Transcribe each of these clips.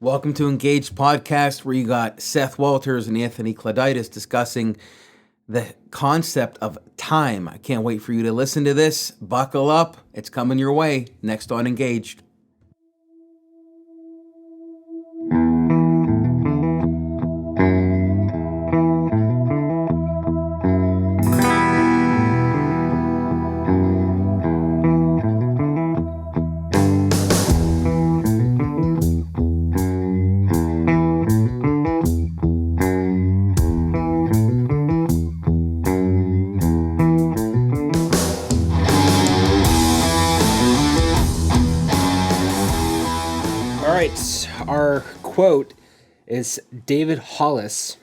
Welcome to Engaged Podcast, where you got Seth Walters and Anthony Claditis discussing the concept of time. I can't wait for you to listen to this. Buckle up. It's coming your way. Next on Engaged. All right, our quote is David Hollis.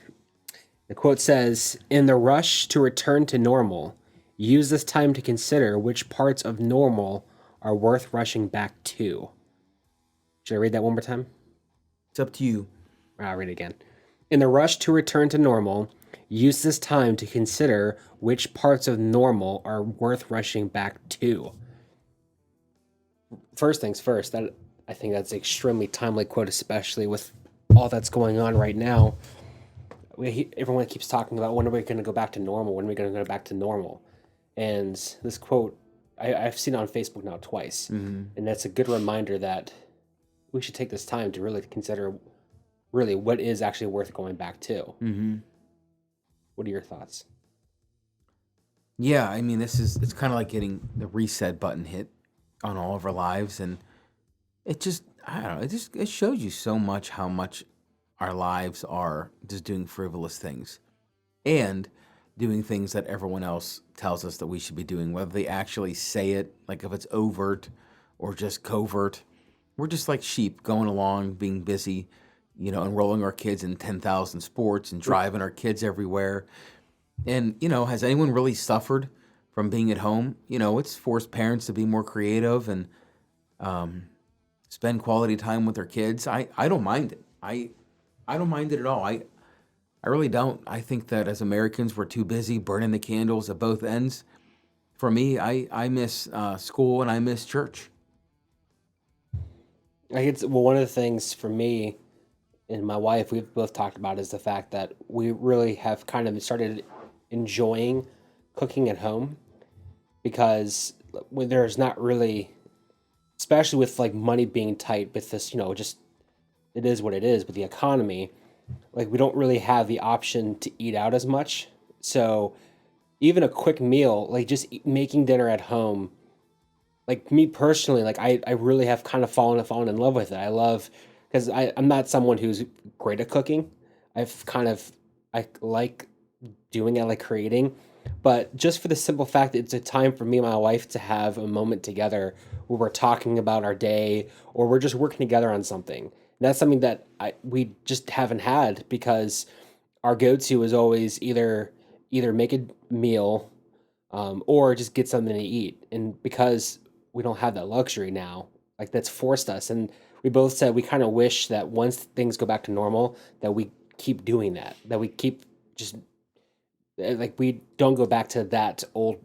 The quote says, "In the rush to return to normal, use this time to consider which parts of normal are worth rushing back to." Should I read that one more time? It's up to you. I'll read it again. In the rush to return to normal, use this time to consider which parts of normal are worth rushing back to. First things first, that I think that's an extremely timely quote, especially with all that's going on right now. Everyone keeps talking about when are we going to go back to normal? When are we going to go back to normal? And this quote, I've seen it on Facebook now twice, and that's a good reminder that we should take this time to really consider really what is actually worth going back to. What are your thoughts? Yeah, I mean, it's kind of like getting the reset button hit on all of our lives. And I don't know, it shows you so much how much our lives are just doing frivolous things and doing things that everyone else tells us that we should be doing, whether they actually say it, like if it's overt or just covert. We're just like sheep going along, being busy, enrolling our kids in 10,000 sports and driving our kids everywhere. And, has anyone really suffered from being at home? It's forced parents to be more creative and spend quality time with their kids. I don't mind it. I don't mind it at all. I really don't. I think that as Americans, we're too busy burning the candles at both ends. For me, I miss school and I miss church. One of the things for me and my wife, we've both talked about is the fact that we really have kind of started enjoying cooking at home because when there's not really, especially with like money being tight with this, just it is what it is with the economy. Like we don't really have the option to eat out as much. So even a quick meal, like just making dinner at home, like me personally, like I really have kind of fallen in love with it. I love because I'm not someone who's great at cooking. I like doing it, I like creating, but just for the simple fact that it's a time for me and my wife to have a moment together where we're talking about our day or we're just working together on something. And that's something that we just haven't had because our go-to is always either make a meal or just get something to eat. And because we don't have that luxury now, like that's forced us. And we both said we kind of wish that once things go back to normal, that we keep doing that we keep just like we don't go back to that old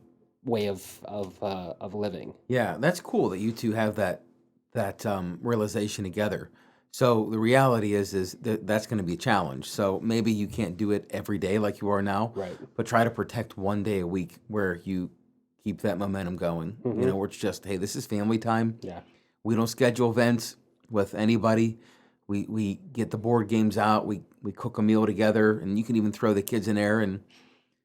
way of living. Yeah, that's cool that you two have that realization together. So the reality is that that's going to be a challenge. So maybe you can't do it every day like you are now, Right. but try to protect one day a week where you keep that momentum going. Where it's just, hey, this is family time. Yeah. We don't schedule events with anybody. We get the board games out. We cook a meal together, and you can even throw the kids in there. And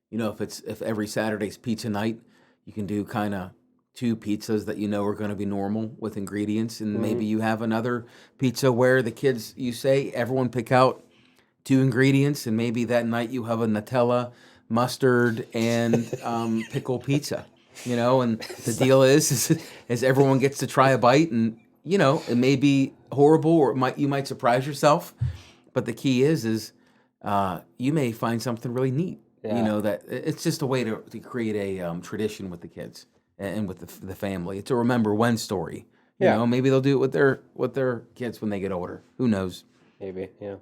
if every Saturday's pizza night, you can do kind of two pizzas that are going to be normal with ingredients, and maybe you have another pizza where the kids, you say everyone pick out two ingredients, and maybe that night you have a Nutella, mustard, and pickle pizza. And the deal is everyone gets to try a bite, and it may be horrible or you might surprise yourself, but the key is you may find something really neat. Yeah. That it's just a way to create a tradition with the kids and with the family. It's a remember when story. Yeah. Maybe they'll do it with their kids when they get older. Who knows? Maybe. Yeah.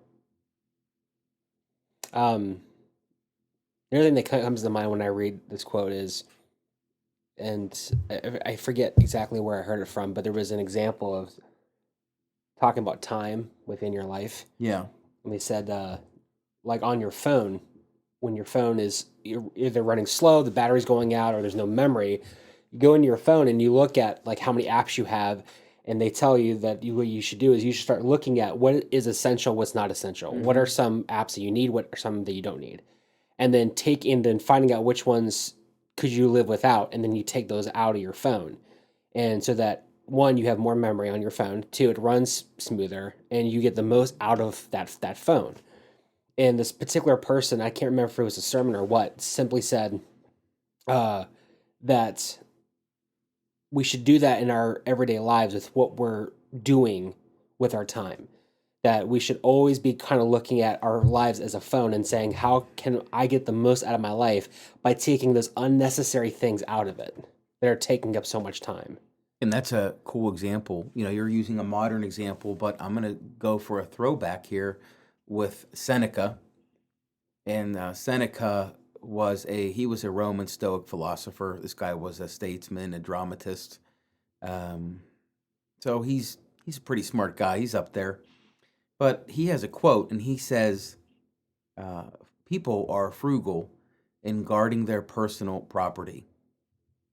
Um, the other thing that comes to mind when I read this quote is, and I forget exactly where I heard it from, but there was an example of talking about time within your life. Yeah. And they said, like on your phone, when your phone is either running slow, the battery's going out, or there's no memory, you go into your phone and you look at like how many apps you have, and they tell you that what you should do is you should start looking at what is essential, what's not essential. What are some apps that you need? What are some that you don't need? And then then finding out which ones could you live without, and then you take those out of your phone, and so that one, you have more memory on your phone. Two, it runs smoother, and you get the most out of that phone. And this particular person, I can't remember if it was a sermon or what, simply said uh, that we should do that in our everyday lives with what we're doing with our time. That we should always be kind of looking at our lives as a phone and saying, how can I get the most out of my life by taking those unnecessary things out of it that are taking up so much time? And that's a cool example. You're using a modern example, but I'm going to go for a throwback here with Seneca. And Seneca he was a Roman Stoic philosopher. This guy was a statesman, a dramatist. Um, so he's a pretty smart guy. He's up there. But he has a quote, and he says, "People are frugal in guarding their personal property,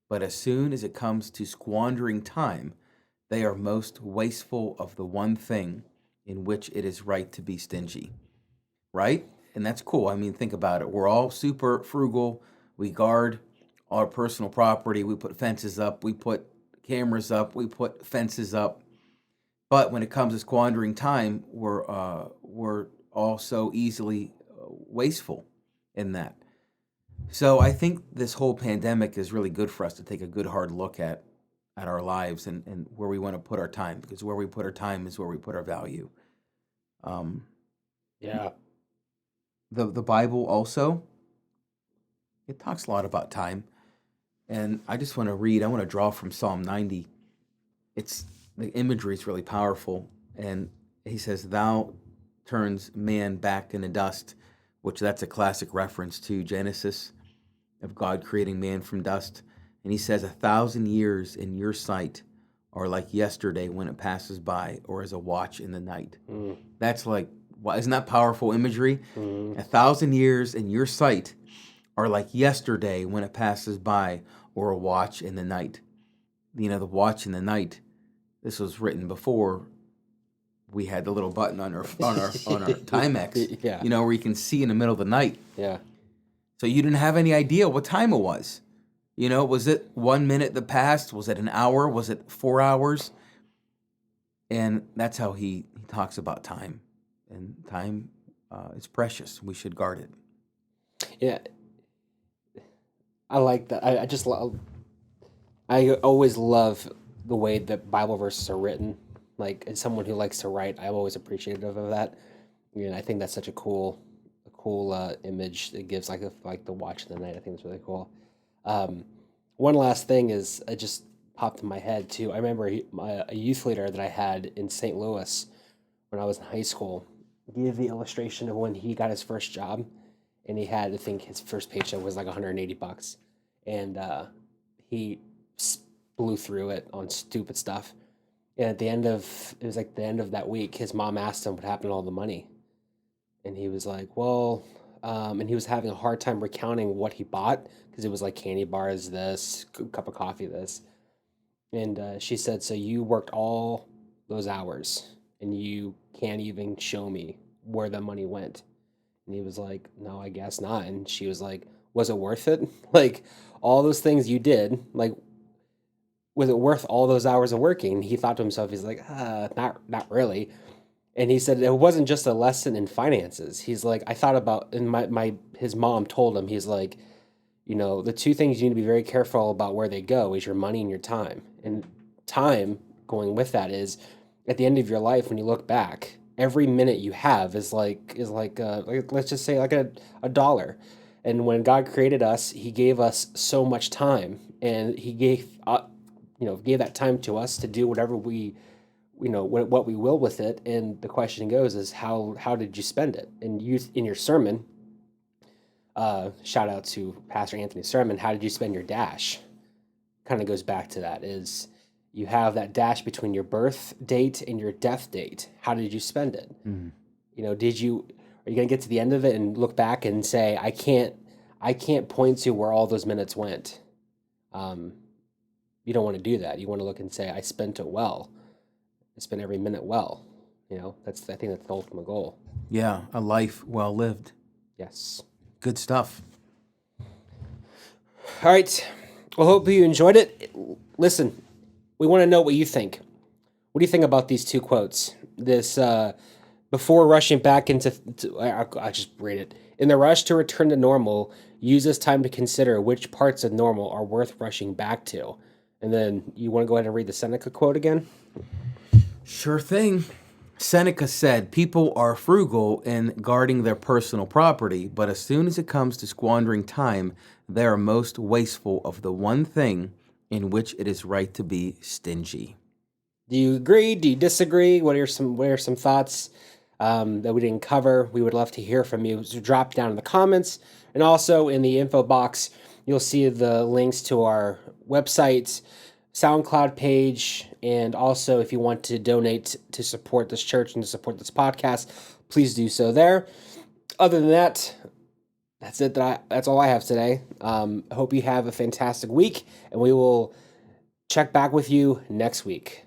but as soon as it comes to squandering time, they are most wasteful of the one thing in which it is right to be stingy." Right? And that's cool. I mean, think about it. We're all super frugal. We guard our personal property. We put fences up. We put cameras up. We put fences up. But when it comes to squandering time, we're all so easily wasteful in that. So I think this whole pandemic is really good for us to take a good hard look at our lives and where we want to put our time, because where we put our time is where we put our value. Um, Yeah. the Bible also, it talks a lot about time, and I just want to read. I want to draw from Psalm 90. It's the imagery is really powerful, and he says, "Thou turns man back into dust," which that's a classic reference to Genesis of God creating man from dust. And he says, "1,000 years in your sight are like yesterday when it passes by, or as a watch in the night." That's like, isn't that powerful imagery? 1,000 years in your sight are like yesterday when it passes by, or a watch in the night. The watch in the night. This was written before we had the little button on our Timex. Yeah. Where you can see in the middle of the night. Yeah. So you didn't have any idea what time it was. Was it 1 minute that passed? Was it an hour? Was it 4 hours? And that's how he talks about time. And time is precious. We should guard it. Yeah. I like that. I always love the way that Bible verses are written. Like, as someone who likes to write, I'm always appreciative of that. And I think that's such a cool image. It gives like the watch in the night. I think it's really cool. One last thing is, it just popped in my head too. I remember a youth leader that I had in St. Louis when I was in high school gave the illustration of when he got his first job, and he had, I think his first paycheck was like $180, and he blew through it on stupid stuff. And at the end of it was like the end of that week, his mom asked him what happened to all the money, and he was like, "Well," and he was having a hard time recounting what he bought, because it was like candy bars, this cup of coffee, this, and she said, "So you worked all those hours, and you can't even show me where the money went?" And he was like, "No, I guess not." And she was like, "Was it worth it? Like, all those things you did, like, was it worth all those hours of working?" And he thought to himself, he's like, not really." And he said it wasn't just a lesson in finances. He's like, I thought about, and his mom told him, he's like, the two things you need to be very careful about where they go is your money and your time. And time, going with that, is at the end of your life, when you look back, every minute you have is like let's just say like a dollar. And when God created us, He gave us so much time, and He gave that time to us to do whatever we what we will with it. And the question goes is, how did you spend it? And you, in your sermon, shout out to Pastor Anthony's sermon, how did you spend your dash? Kind of goes back to that, is You have that dash between your birth date and your death date. How did you spend it? Mm. You know, are you going to get to the end of it and look back and say, I can't point to where all those minutes went. You don't want to do that. You want to look and say, I spent it well. I spent every minute well. You know, I think that's the ultimate goal. Yeah, a life well lived. Yes. Good stuff. All right. Well, hope you enjoyed it. Listen, we want to know what you think. What do you think about these two quotes? This, before rushing back into, I'll just read it. In the rush to return to normal, use this time to consider which parts of normal are worth rushing back to. And then you want to go ahead and read the Seneca quote again? Sure thing. Seneca said, people are frugal in guarding their personal property, but as soon as it comes to squandering time, they are most wasteful of the one thing in which it is right to be stingy. Do you agree? Do you disagree? What are some thoughts that we didn't cover? We would love to hear from you. So drop down in the comments, and also in the info box, you'll see the links to our website, SoundCloud page, and also if you want to donate to support this church and to support this podcast, please do so there. Other than that, that's it. That's all I have today. I hope you have a fantastic week, and we will check back with you next week.